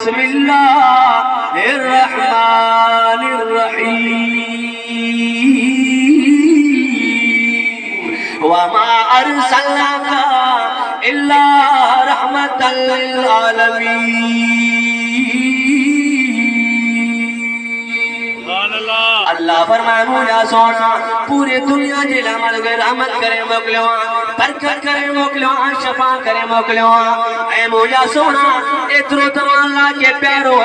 बिस्मिल्लाहिर्रहमानिर्रहीम वमा अरसलनाका इल्ला रहमतल लिल आलमीन। अल्लाह फरमाए मुझा सोना पूरे दुनिया जे लामल के रहमत करे मोकलियो, बरकत करे मोकलियो, शफा करे मोकलियो। ऐ मुझा सोना एतरो तमाला के प्यारो,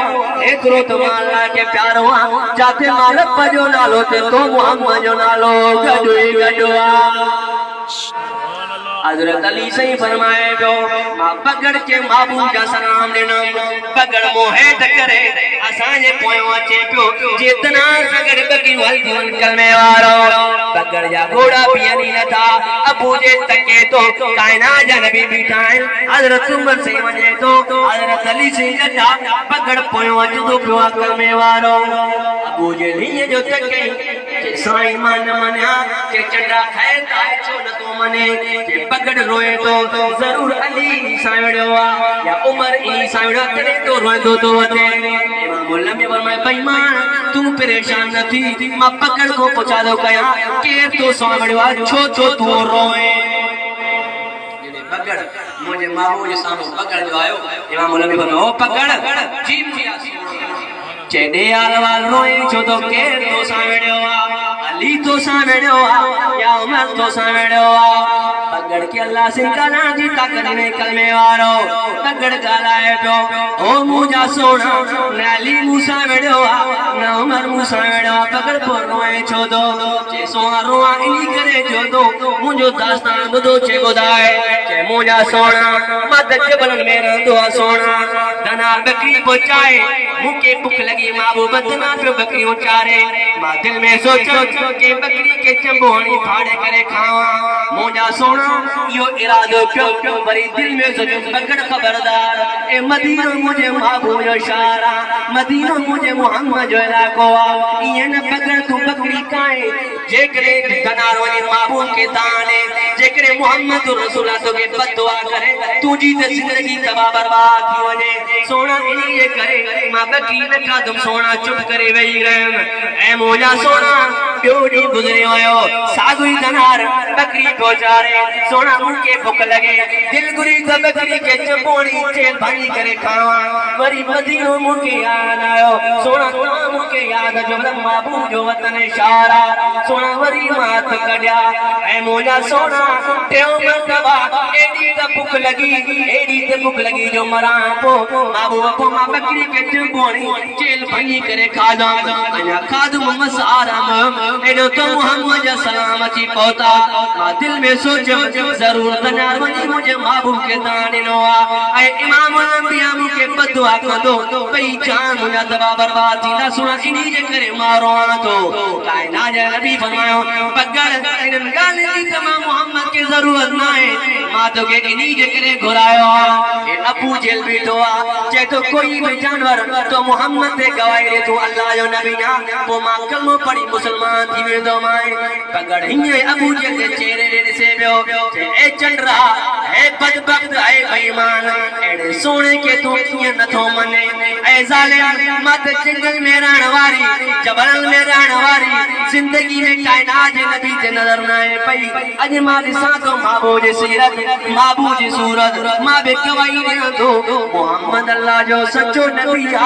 एतरो तमाला के प्यारो जाते मालक बजो नालो ते तो मोहम्मद जो नालो गडुई गडुआ। हजरत अली सही फरमाए पियो मां पगड़ के महबूब जा सलाम देना पगड़ मोहे टकरे असांजे पोयो अचे पियो जेतना सगड़ बगी वल कलमे वारो पगड़ जा घोड़ा पियनी नथा अबू जे तके तो कायनात जा नबी बिठाए हजरत उमर सही वने तो हजरत अली सही जा पगड़ पोयो अचदो पियो कलमे वारो अबू जे लिए जो तके साईं मन मन्या के चंडा खाए ताए छो न तो मने के पगड़ रोए तो जरूर अली सावड़ो या उमर ई सावड़ा करे तो रोए तो वते इमाम मुल्लम फरमाए बेईमान तू परेशान न थी मां पगड़ को पहुंचा दो कया के तो सावड़वा छो तो तू रोए जने पगड़ मुझे माबू जे सामने पगड़ जो आयो इमाम मुल्लम फरमाए ओ पगड़ जी मुझे चेडे आलवाल रोए छो तो के तो सावड़ो अली तो सावड़ो या उमर तो सावड़ो पगड़ के अल्लाह से गाना जी ताकत ने कलमे वारो पगड़ गालाए पियो ओ मुझा सोना न अली मूसा वेड़ो न उमर मूसा वेड़ो पगड़ पर रोए छो दो जे सोना रोआ इनी करे जो दो मुझो दास्तान बुदो छे गोदाए के मुझा सोना मद जबल में रहंदो सोना दना बकरी पहुंचाए मुके भूख लगी महबूब दना पे बकरी उचारे मां दिल में सोचो के बकरी के चंबोणी फाड़े करे खावा मुझा सोना यो इरादो क्यों बड़ी दिल में सोचो पगड़ खबरदार ए मदीना मुझे महबूब जो शारा मदीना मुझे मोहम्मद जो इलाको ये न पगड़ तू बकरी काए जेकरे दनार वनी महबूब के दाने जेकरे मोहम्मद रसूल तो के बददुआ करे तुजी ते जिंदगी तबाह बर्बाद थी वने सोना इनी ये करे मां बकरी न का तुम सोना चुप करे वही रहम ए मोजा सोना प्योड़ी गुजरे आयो सागुई दनार बकरी गोजारे सोना मुके भूख लगे दिल गुरी तो बकरी के चपोड़ी चेल भाई करे खावा वरी मदीनो मुके याद आयो सोना मुके याद जो महबूब जो वतन शारा सोना वरी माथ कड्या ए मोजा सोना टेओ मरतबा एडी त भूख लगी जो मरा पो महबूब को मां बकरी के चपोड़ी चेल भाई करे खादा अया खादू मसाराम एडो तो मोहम्मद सलाम अची पहुता मां दिल में सोच जरूर दनार वनी मुझे महबूब के दाने नोआ ए इमाम अंबिया मुके बदुआ कदो भई जान मुझा दबा बर्बाद थी ना सुना इनी जे करे मारो तो कायनात जा नबी फरमायो पगड़ इन गाल जी तमाम मोहम्मद के जरूरत ना है मां तो के इनी जे करे घुरायो ए अबू जेल बैठो जे तो कोई भी जानवर तो मोहम्मद ते गवाही रे तू अल्लाह जो नबी ना वो मां कलमो पढ़ी मुसलमान थी वेंदो माए पगड़ हिए अबू जेल के चेहरे रे से बियो ए चंद्रा ए बदबख्त ए बेईमान एड़े सोने के तू किए न थो मने ए जालिम मत जंगल में रहण वारी जबल में रहण वारी जिंदगी में कायनात जे नबी ते नजर न आए पई अज मां दिसा तो महबूब जी सीरत महबूब जी सूरत मां बे गवाही दे तो मोहम्मद अल्लाह जो सच्चो नबी आ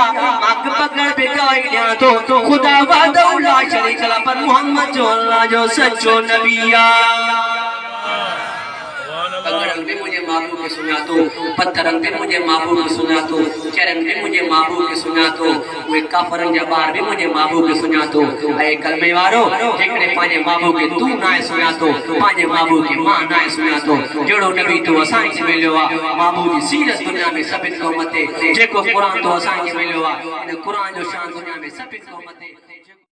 मां पकड़ बे गवाही दे तो खुदा वादा ला शरीक ला पर मोहम्मद जो अल्लाह जो सच्चो नबी आ पगड़न भी मुझे महबूब के सुना तो पत्थरन भी मुझे महबूब के सुना तो चरण भी मुझे महबूब के सुना तो वे काफरन जा बार भी मुझे महबूब के सुना तो ए कलमे वारो जेकरे पाजे महबूब के तू ना सुना तो पाजे महबूब की मां ना सुना तो जड़ो नबी तो असाई से मिलियो आ महबूब की सीरत दुनिया में सबित को मते जेको कुरान तो असाई से मिलियो आ इन कुरान जो शान दुनिया में सबित को मते